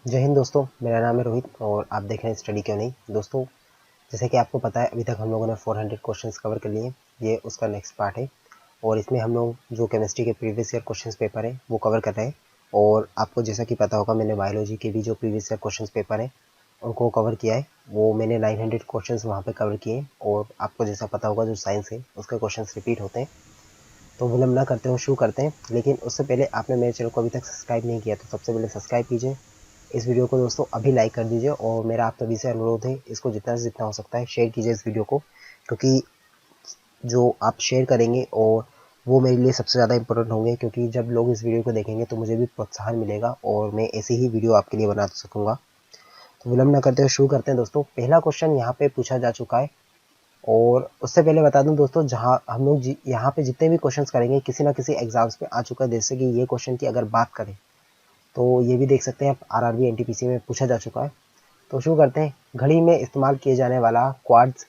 जय हिंद दोस्तों, मेरा नाम है रोहित और आप देख रहे हैं स्टडी क्यों नहीं। दोस्तों, जैसे कि आपको पता है अभी तक हम लोगों ने 400 क्वेश्चंस कवर कर लिए। ये उसका नेक्स्ट पार्ट है और इसमें हम लोग जो केमिस्ट्री के प्रीवियस ईयर क्वेश्चंस पेपर है वो कवर कर रहे हैं। और आपको जैसा कि पता होगा, मैंने बायोलॉजी के भी जो प्रीवियस ईयर क्वेश्चंस पेपर है उनको कवर किया है। वो मैंने 900 क्वेश्चंस वहाँ पे कवर किए। और आपको जैसा पता होगा, जो साइंस है उसके क्वेश्चंस रिपीट होते हैं। तो विलम्ब ना करते हुए शुरू करते हैं। लेकिन उससे पहले आपने मेरे चैनल को अभी तक सब्सक्राइब नहीं किया तो सबसे पहले सब्सक्राइब कीजिए। इस वीडियो को दोस्तों अभी लाइक कर दीजिए और मेरा आप सभी से अनुरोध है, इसको जितना से जितना हो सकता है शेयर कीजिए इस वीडियो को, क्योंकि जो आप शेयर करेंगे और वो मेरे लिए सबसे ज़्यादा इंपॉर्टेंट होंगे। क्योंकि जब लोग इस वीडियो को देखेंगे तो मुझे भी प्रोत्साहन मिलेगा और मैं ऐसे ही वीडियो आपके लिए बना सकूँगा। तो विलम्ब न करते हुए शुरू करते हैं दोस्तों। पहला क्वेश्चन यहाँ पे पूछा जा चुका है। और उससे पहले बता दूं दोस्तों, जहाँ हम लोग यहाँ पे जितने भी क्वेश्चंस करेंगे किसी ना किसी एग्जाम्स में आ चुका है। जैसे कि ये क्वेश्चन की अगर बात करें तो ये भी देख सकते हैं आप, आरआरबी एनटीपीसी में पूछा जा चुका है। तो शुरू करते हैं। घड़ी में इस्तेमाल किए जाने वाला क्वार्ट्ज,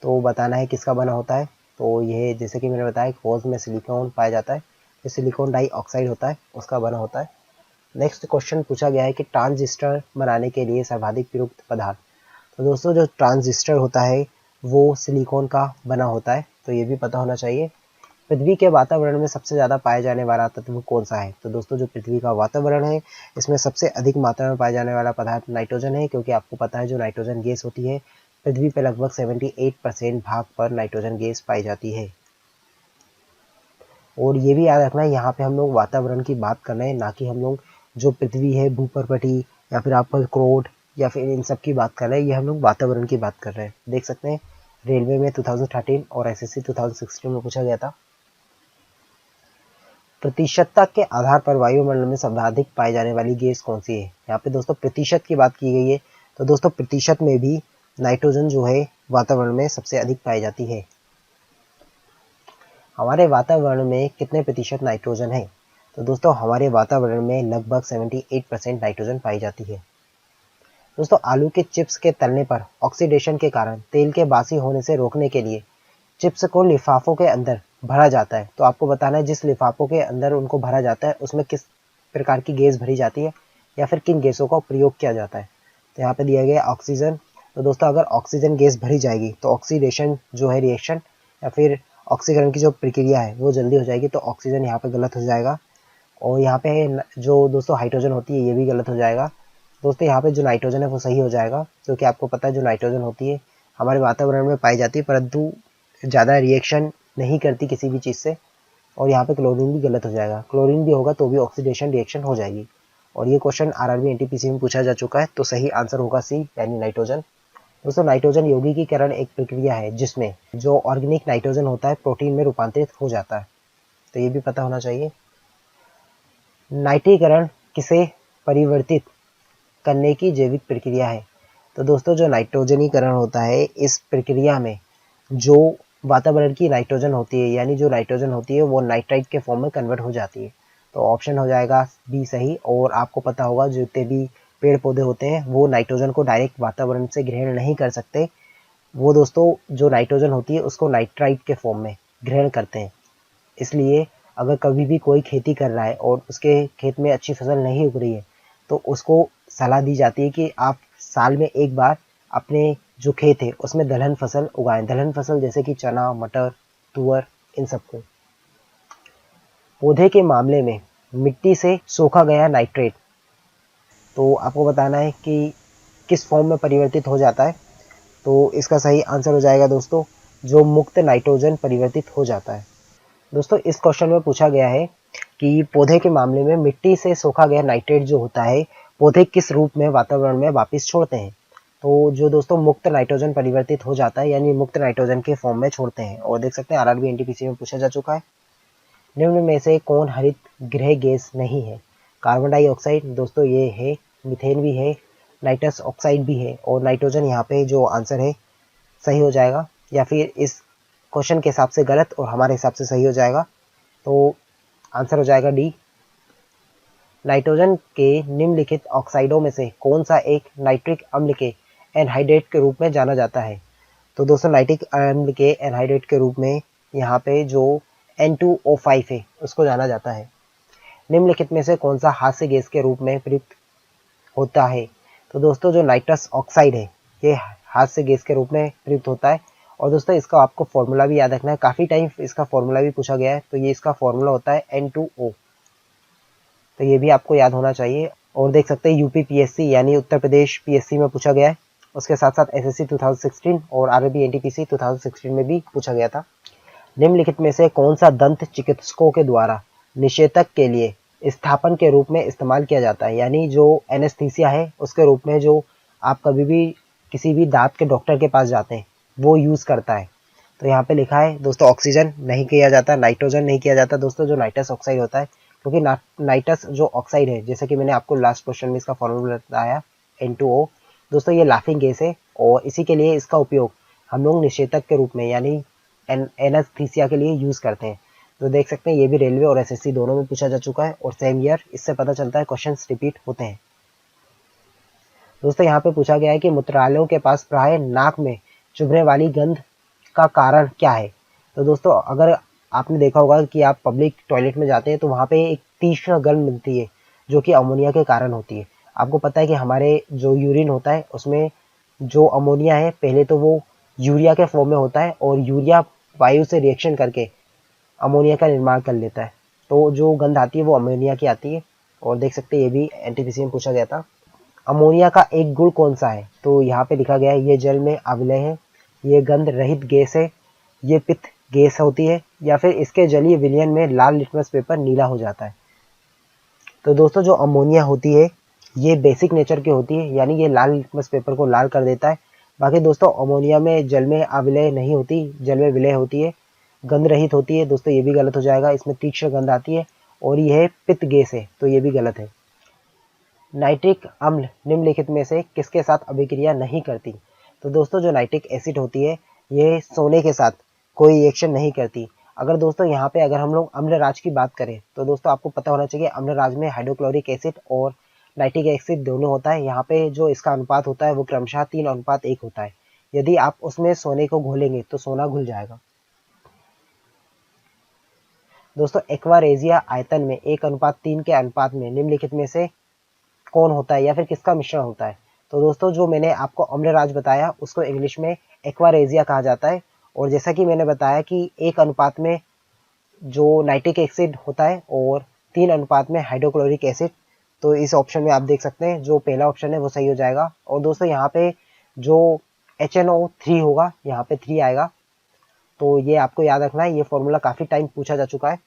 तो बताना है किसका बना होता है। तो यह जैसे कि मैंने बताया, क्वार्ट्ज में सिलिकॉन पाया जाता है, जो सिलिकॉन डाइऑक्साइड होता है उसका बना होता है। नेक्स्ट क्वेश्चन पूछा गया है कि ट्रांजिस्टर बनाने के लिए सर्वाधिक प्रयुक्त पदार्थ। तो दोस्तों, जो ट्रांजिस्टर होता है वो सिलिकॉन का बना होता है, तो ये भी पता होना चाहिए। पृथ्वी के वातावरण में सबसे ज़्यादा पाया जाने वाला तत्व कौन सा है। तो दोस्तों, जो पृथ्वी का वातावरण है इसमें सबसे अधिक मात्रा में पाया जाने वाला पदार्थ नाइट्रोजन है। क्योंकि आपको पता है जो नाइट्रोजन गैस होती है, पृथ्वी पर लगभग 78% भाग पर नाइट्रोजन गैस पाई जाती है। और ये भी याद रखना है, यहाँ पे हम लोग वातावरण की बात कर रहे हैं, ना कि हम लोग जो पृथ्वी है, भूपर्वती या फिर आपका क्रोड या फिर इन सब की बात कर रहे हैं। ये हम लोग वातावरण की बात कर रहे हैं। देख सकते हैं रेलवे में 2013 और एसएससी 2016 में पूछा गया था। प्रतिशतता के आधार पर वायुमंडल में सर्वाधिक पाई जाने वाली गैस कौन सी है। यहाँ पे दोस्तों प्रतिशत की बात की गई है। तो दोस्तों, प्रतिशत में भी नाइट्रोजन जो है वातावरण में सबसे अधिक पाई जाती है। हमारे वातावरण में कितने प्रतिशत नाइट्रोजन है। तो दोस्तों, हमारे वातावरण में लगभग 78% नाइट्रोजन पाई जाती है। दोस्तों, आलू के चिप्स के तलने पर ऑक्सीडेशन के कारण तेल के बासी होने से रोकने के लिए चिप्स को लिफाफों के अंदर भरा जाता है। तो आपको बताना है जिस लिफाफों के अंदर उनको भरा जाता है उसमें किस प्रकार की गैस भरी जाती है या फिर किन गैसों का प्रयोग किया जाता है। तो यहाँ पे दिया गया ऑक्सीजन। तो दोस्तों, अगर ऑक्सीजन गैस भरी जाएगी तो ऑक्सीडेशन जो है रिएक्शन या फिर ऑक्सीकरण की जो प्रक्रिया है वो जल्दी हो जाएगी। तो ऑक्सीजन यहाँ पे गलत हो जाएगा। और यहाँ पे जो दोस्तों हाइड्रोजन होती है ये भी गलत हो जाएगा। दोस्तों, यहाँ पे जो नाइट्रोजन है वो सही हो जाएगा, क्योंकि आपको पता है जो नाइट्रोजन होती है हमारे वातावरण में पाई जाती है, परंतु ज़्यादा रिएक्शन नहीं करती किसी भी चीज़ से। और यहाँ पे क्लोरीन भी गलत हो जाएगा। क्लोरीन भी होगा तो भी ऑक्सीडेशन रिएक्शन हो जाएगी। और ये क्वेश्चन आरआरबी एनटीपीसी में पूछा जा चुका है, तो सही आंसर होगा सी, यानी नाइट्रोजन। दोस्तों, नाइट्रोजन यौगिकीकरण एक प्रक्रिया है जिसमें जो ऑर्गेनिक नाइट्रोजन होता है प्रोटीन में रूपांतरित हो जाता है, तो ये भी पता होना चाहिए। नाइट्रीकरण किसे परिवर्तित करने की जैविक प्रक्रिया है। तो दोस्तों, जो नाइट्रोजनीकरण होता है इस प्रक्रिया में जो वातावरण की नाइट्रोजन होती है, यानी जो नाइट्रोजन होती है वो नाइट्राइट के फॉर्म में कन्वर्ट हो जाती है। तो ऑप्शन हो जाएगा बी सही। और आपको पता होगा जितने भी पेड़ पौधे होते हैं वो नाइट्रोजन को डायरेक्ट वातावरण से ग्रहण नहीं कर सकते। वो दोस्तों जो नाइट्रोजन होती है उसको नाइट्राइट के फॉर्म में ग्रहण करते हैं। इसलिए अगर कभी भी कोई खेती कर रहा है और उसके खेत में अच्छी फसल नहीं उग रही है तो उसको सलाह दी जाती है कि आप साल में एक बार अपने जो खेत है उसमें दलहन फसल उगाएं। दलहन फसल जैसे कि चना, मटर, तुअर, इन सबको। पौधे के मामले में मिट्टी से सोखा गया नाइट्रेट, तो आपको बताना है कि किस फॉर्म में परिवर्तित हो जाता है। तो इसका सही आंसर हो जाएगा दोस्तों, जो मुक्त नाइट्रोजन परिवर्तित हो जाता है। दोस्तों, इस क्वेश्चन में पूछा गया है कि पौधे के मामले में मिट्टी से सोखा गया नाइट्रेट जो होता है पौधे किस रूप में वातावरण में वापस छोड़ते हैं। तो जो दोस्तों मुक्त नाइट्रोजन परिवर्तित हो जाता है, यानी मुक्त नाइट्रोजन के फॉर्म में छोड़ते हैं। और देख सकते हैं आरआरबी एनटीपीसी में पूछा जा चुका है। निम्न में से कौन हरित गृह गैस नहीं है। कार्बन डाइऑक्साइड, दोस्तों ये है, मीथेन भी है, नाइट्रस ऑक्साइड भी है। और नाइट्रोजन यहाँ पे जो आंसर है सही हो जाएगा, या फिर इस क्वेश्चन के हिसाब से गलत और हमारे हिसाब से सही हो जाएगा। तो आंसर हो जाएगा डी। नाइट्रोजन के निम्नलिखित ऑक्साइडों में से कौन सा एक नाइट्रिक अम्ल के एनहाइड्रेट के रूप में जाना जाता है। तो दोस्तों, नाइट्रिक अम्ल के एनहाइड्रेट के रूप में यहाँ पे जो N2O5 है उसको जाना जाता है। निम्नलिखित में से कौन सा हास्य गैस के रूप में प्रयुक्त होता है। तो दोस्तों जो नाइट्रस ऑक्साइड है ये हास्य गैस के रूप में प्रयुक्त होता है। और दोस्तों इसका आपको फॉर्मूला भी याद रखना है, काफ़ी टाइम इसका फॉर्मूला भी पूछा गया है। तो ये इसका फॉर्मूला होता है N2O, तो ये भी आपको याद होना चाहिए। और देख सकते हैं यूपी पीएससी यानी उत्तर प्रदेश पीएससी में पूछा गया है। उसके साथ साथ एसएससी 2016 और आरआरबी एनटीपीसी 2016 में भी पूछा गया था। निम्नलिखित में से कौन सा दंत चिकित्सकों के द्वारा निषेधक के लिए स्थापन के रूप में इस्तेमाल किया जाता है, यानी जो एनेस्थीसिया है उसके रूप में जो आप कभी भी किसी भी दांत के डॉक्टर के पास जाते हैं वो यूज करता है। तो यहाँ पे लिखा है दोस्तों ऑक्सीजन नहीं किया जाता, नाइट्रोजन नहीं किया जाता दोस्तों, जो नाइट्रस ऑक्साइड होता है। क्योंकि नाइट्रस जो ऑक्साइड है, जैसे कि मैंने आपको लास्ट क्वेश्चन में इसका फॉर्मूला बताया N2O, दोस्तों ये लाफिंग गैस है और इसी के लिए इसका उपयोग हम लोग निषेधक के रूप में यानी एनेस्थीसिया के लिए यूज करते हैं। तो देख सकते हैं ये भी रेलवे और एसएससी दोनों में पूछा जा चुका है और सेम ईयर, इससे पता चलता है क्वेश्चन रिपीट होते हैं। दोस्तों यहाँ पे पूछा गया है कि मूत्रालयों के पास प्राय नाक में चुभने वाली गंध का कारण क्या है। तो दोस्तों अगर आपने देखा होगा कि आप पब्लिक टॉयलेट में जाते हैं तो वहाँ पे एक तीक्ष्ण गंध मिलती है जो कि अमोनिया के कारण होती है। आपको पता है कि हमारे जो यूरिन होता है उसमें जो अमोनिया है पहले तो वो यूरिया के फॉर्म में होता है और यूरिया वायु से रिएक्शन करके अमोनिया का निर्माण कर लेता है। तो जो गंध आती है वो अमोनिया की आती है। और देख सकते हैं ये भी एनटीपीसी में पूछा गया था। अमोनिया का एक गुण कौन सा है, तो यहाँ पे लिखा गया है ये जल में अम्लीय है, ये गंध रहित गैस है, ये पित्त गैस होती है, या फिर इसके जलीय विलयन में लाल लिटमस पेपर नीला हो जाता है। तो दोस्तों जो अमोनिया होती है ये बेसिक नेचर की होती है, यानी ये लाल लिटमस पेपर को लाल कर देता है। बाकी दोस्तों अमोनिया में जल में अविलय नहीं होती, जल में विलय होती है, गंध रहित होती है। दोस्तों ये भी गलत हो जाएगा, इसमें तीक्ष्ण गंध आती है और यह पित्त गैस है, तो ये भी गलत है। नाइट्रिक अम्ल निम्नलिखित में से किसके साथ अभिक्रिया नहीं करती। तो दोस्तों जो नाइट्रिक एसिड होती है ये सोने के साथ कोई रिएक्शन नहीं करती। अगर दोस्तों यहाँ पे अगर हम लोग अम्लराज की बात करें तो दोस्तों आपको पता होना चाहिए अम्लराज में हाइड्रोक्लोरिक एसिड और नाइट्रिक एसिड दोनों होता है। यहाँ पे जो इसका अनुपात होता है वो क्रमशः 3:1 होता है। यदि आप उसमें सोने को घोलेंगे तो सोना घुल जाएगा। दोस्तों एक्वारेजिया आयतन में 1:3 के अनुपात में निम्नलिखित में से कौन होता है या फिर किसका मिश्रण होता है। तो दोस्तों जो मैंने आपको अम्लराज बताया उसको इंग्लिश में एक्वारेजिया कहा जाता है। और जैसा कि मैंने बताया कि 1 अनुपात में जो नाइट्रिक एसिड होता है और 3 अनुपात में हाइड्रोक्लोरिक एसिड। तो इस ऑप्शन में आप देख सकते हैं जो पहला ऑप्शन है वो सही हो जाएगा। और दोस्तों यहाँ पे जो HNO3 होगा यहाँ पे 3 आएगा, तो ये आपको याद रखना है, ये फॉर्मूला काफी टाइम पूछा जा चुका है।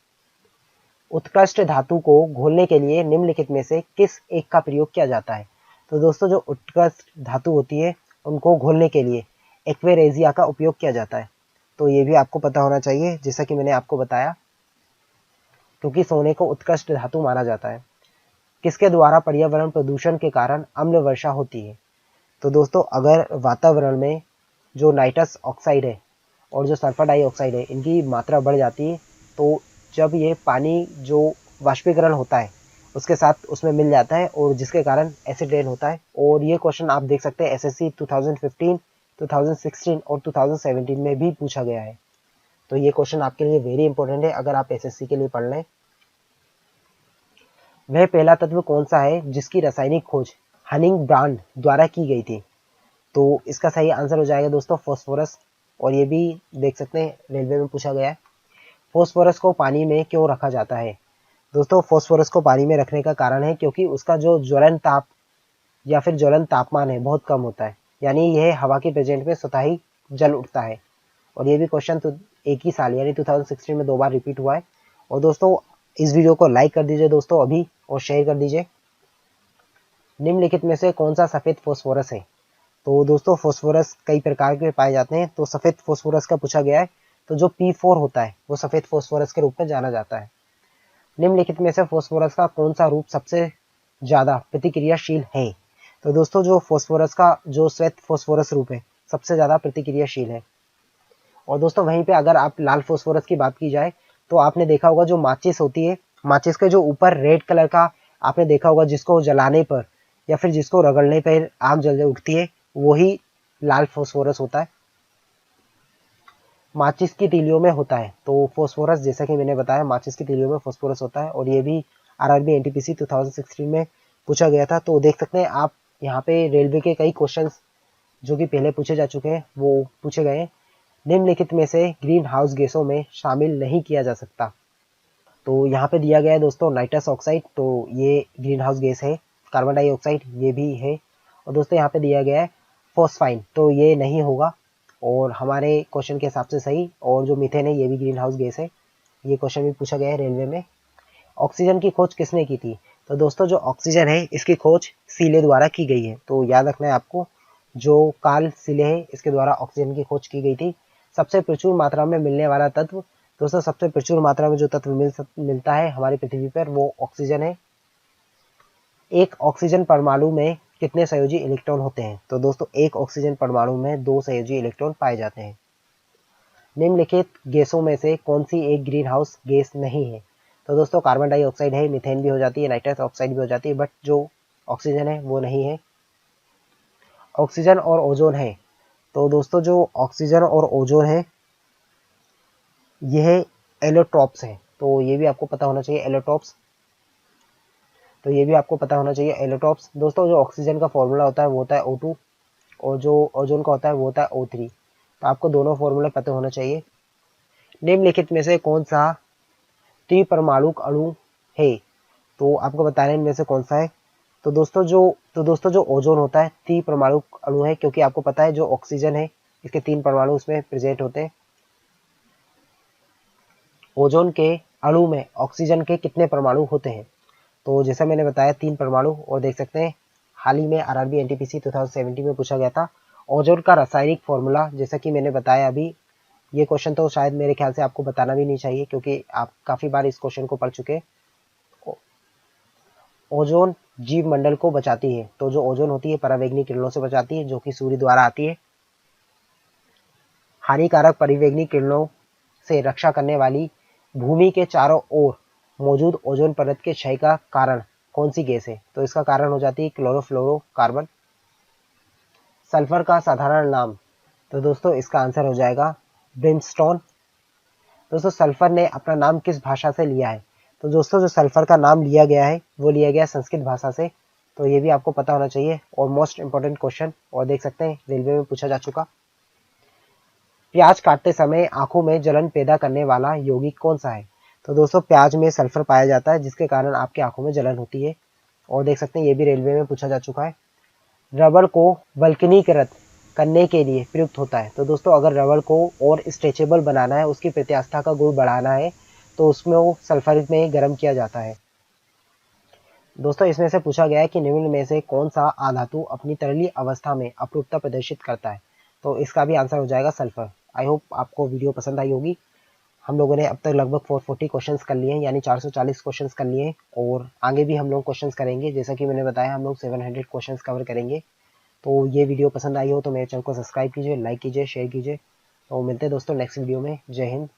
उत्कृष्ट धातु को घोलने के लिए निम्नलिखित में से किस एक का प्रयोग किया जाता है। तो दोस्तों जो उत्कृष्ट धातु होती है उनको घोलने के लिए एक्वेरेजिया का उपयोग किया जाता है। तो ये भी आपको पता होना चाहिए जैसा कि मैंने आपको बताया, क्योंकि सोने को उत्कृष्ट धातु माना जाता है। किसके द्वारा पर्यावरण प्रदूषण के कारण अम्ल वर्षा होती है। तो दोस्तों अगर वातावरण में जो नाइट्रस ऑक्साइड है और जो सल्फर डाइऑक्साइड है इनकी मात्रा बढ़ जाती है, तो जब ये पानी जो वाष्पीकरण होता है उसके साथ उसमें मिल जाता है और जिसके कारण एसिड रेन होता है। और ये क्वेश्चन आप देख सकते हैं एसएससी 2015, 2016 और 2017 में भी पूछा गया है। तो ये क्वेश्चन आपके लिए वेरी इंपॉर्टेंट है अगर आप एसएससी के लिए पढ़ लें। वह पहला तत्व कौन सा है जिसकी रासायनिक खोज हनिंग ब्रांड द्वारा की गई थी। तो इसका सही आंसर हो जाएगा दोस्तों फॉस्फोरस। और ये भी देख सकते हैं रेलवे में पूछा गया है। फॉस्फोरस को पानी में क्यों रखा जाता है। दोस्तों फॉस्फोरस को पानी में रखने का कारण है क्योंकि उसका जो ज्वलन ताप या फिर ज्वलन तापमान है बहुत कम होता है, यानी यह हवा के प्रेजेंट में स्वतः ही जल उठता है। और ये भी क्वेश्चन तो एक ही साल यानी 2016 में 2 बार रिपीट हुआ है। और दोस्तों इस वीडियो को लाइक कर दीजिए दोस्तों अभी और शेयर कर दीजिए। निम्नलिखित में से कौन सा सफेद फॉस्फोरस है। तो दोस्तों फॉस्फोरस कई प्रकार के पाए जाते हैं, तो सफेद फॉस्फोरस का पूछा गया है। तो जो P4 होता है वो सफेद फॉस्फोरस के रूप में जाना जाता है। निम्नलिखित में से फॉस्फोरस का कौन सा रूप सबसे ज्यादा प्रतिक्रियाशील है। तो दोस्तों जो फॉस्फोरस का जो श्वेत फॉस्फोरस रूप है सबसे ज्यादा प्रतिक्रियाशील है। और दोस्तों वहीं पे अगर आप लाल फॉस्फोरस की बात की जाए तो आपने देखा होगा जो माचिस होती है, माचिस के जो ऊपर रेड कलर का आपने देखा होगा जिसको जलाने पर या फिर जिसको रगड़ने पर आग जल उठती है, वही लाल फॉस्फोरस होता है, माचिस की तीलियों में होता है। तो फॉस्फोरस जैसा कि मैंने बताया माचिस की तीलियों में फॉस्फोरस होता है। और ये भी आरआरबी एनटीपीसी 2016 में पूछा गया था। तो देख सकते हैं आप यहाँ पे रेलवे के कई क्वेश्चंस जो कि पहले पूछे जा चुके हैं वो पूछे गए हैं। निम्नलिखित में से ग्रीन हाउस गैसों में शामिल नहीं किया जा सकता। तो यहाँ पे दिया गया है दोस्तों नाइट्रस ऑक्साइड, तो ये ग्रीन हाउस गैस है। कार्बन डाइऑक्साइड ये भी है। और दोस्तों यहाँ पे दिया गया है फॉस्फाइन, तो ये नहीं होगा और हमारे क्वेश्चन के हिसाब से सही। और जो मीथेन है ये भी ग्रीन हाउस गैस है। ये क्वेश्चन भी पूछा गया है रेलवे में। ऑक्सीजन की खोज किसने की थी? तो दोस्तों जो ऑक्सीजन है इसकी खोज सीले द्वारा की गई है। तो याद रखना है आपको, जो कार्ल सीले है इसके द्वारा ऑक्सीजन की खोज की गई थी। सबसे प्रचुर मात्रा में मिलने वाला तत्व, दोस्तों सबसे प्रचुर मात्रा में जो तत्व मिलता है हमारी पृथ्वी पर वो ऑक्सीजन है। एक ऑक्सीजन परमाणु में कितने संयोजी इलेक्ट्रॉन होते हैं? तो दोस्तों एक ऑक्सीजन परमाणु में 2 संयोजी इलेक्ट्रॉन पाए जाते हैं। निम्नलिखित गैसों में से कौन सी एक ग्रीन हाउस गैस नहीं है? तो दोस्तों कार्बन डाइऑक्साइड है, मीथेन भी हो जाती है, नाइट्रस ऑक्साइड भी हो जाती है, बट जो ऑक्सीजन है वो नहीं है। ऑक्सीजन और ओजोन है। तो दोस्तों जो ऑक्सीजन और ओजोन है यह एलोट्रॉप्स है। तो ये भी आपको पता होना चाहिए एलोट्रॉप्स। तो ये भी आपको पता होना चाहिए एलोट्रॉप्स। दोस्तों जो ऑक्सीजन का फॉर्मूला होता है वो होता है O2 और जो ओजोन का होता है वो होता है O3। तो आपको दोनों फॉर्मूले पता होना चाहिए। निम्नलिखित में से कौन सा त्रिपरमाणुक अणु है? तो आपको बताना है इनमें से कौन सा है। तो दोस्तों जो ओजोन होता है त्रिपरमाणुक अणु है, क्योंकि आपको पता है जो ऑक्सीजन है इसके 3 परमाणु उसमें प्रेजेंट होते हैं। ओजोन के अणु में ऑक्सीजन के कितने परमाणु होते हैं? तो जैसा मैंने बताया 3 परमाणु। और देख सकते हैं हाल ही में आरआरबी एनटीपीसी 2017 में पूछा गया था ओजोन का रासायनिक फॉर्मूला। जैसा कि मैंने बताया अभी, ये क्वेश्चन तो शायद मेरे ख्याल से आपको बताना भी नहीं चाहिए क्योंकि आप काफी बार इस क्वेश्चन को पढ़ चुके हैं। ओजोन जीव मंडल को बचाती है। तो जो ओजोन होती है परावैंगनिक किरणों से बचाती है जो कि सूर्य द्वारा आती है। हानिकारक परिवैंगनिक किरणों से रक्षा करने वाली भूमि के चारों ओर मौजूद ओजोन परत के क्षय का कारण कौन सी गैस है? तो इसका कारण हो जाती है क्लोरोफ्लोरोकार्बन। सल्फर का साधारण नाम? तो दोस्तों इसका आंसर हो जाएगा ब्रिमस्टोन। दोस्तों सल्फर ने अपना नाम किस भाषा से लिया है? तो दोस्तों जो सल्फर का नाम लिया गया है वो लिया गया संस्कृत भाषा से। तो ये भी आपको पता होना चाहिए और मोस्ट इंपॉर्टेंट क्वेश्चन। और देख सकते हैं रेलवे में पूछा जा चुका। प्याज काटते समय आंखों में जलन पैदा करने वाला यौगिक कौन सा है? तो दोस्तों प्याज में सल्फर पाया जाता है जिसके कारण आपकी आंखों में जलन होती है। और देख सकते हैं ये भी रेलवे में पूछा जा चुका है। रबड़ को वल्कनीकृत करने के लिए प्रयुक्त होता है। तो दोस्तों अगर रबड़ को और स्ट्रेचेबल बनाना है, उसकी प्रत्यास्थता का गुण बढ़ाना है, तो उसमें वो सल्फर में गर्म किया जाता है। दोस्तों इसमें से पूछा गया है कि निम्न में से कौन सा आधातु अपनी तरलीय अवस्था में अपरूपता प्रदर्शित करता है? तो इसका भी आंसर हो जाएगा सल्फर। आई होप आपको वीडियो पसंद आई होगी। हम लोगों ने अब तक लगभग 440 क्वेश्चंस कर लिए हैं, यानी 440 क्वेश्चंस कर लिए हैं। और आगे भी हम लोग क्वेश्चंस करेंगे। जैसा कि मैंने बताया हम लोग 700 क्वेश्चंस कवर करेंगे। तो ये वीडियो पसंद आई हो तो मेरे चैनल को सब्सक्राइब कीजिए, लाइक कीजिए, शेयर कीजिए। तो मिलते हैं दोस्तों नेक्स्ट वीडियो में। जय हिंद।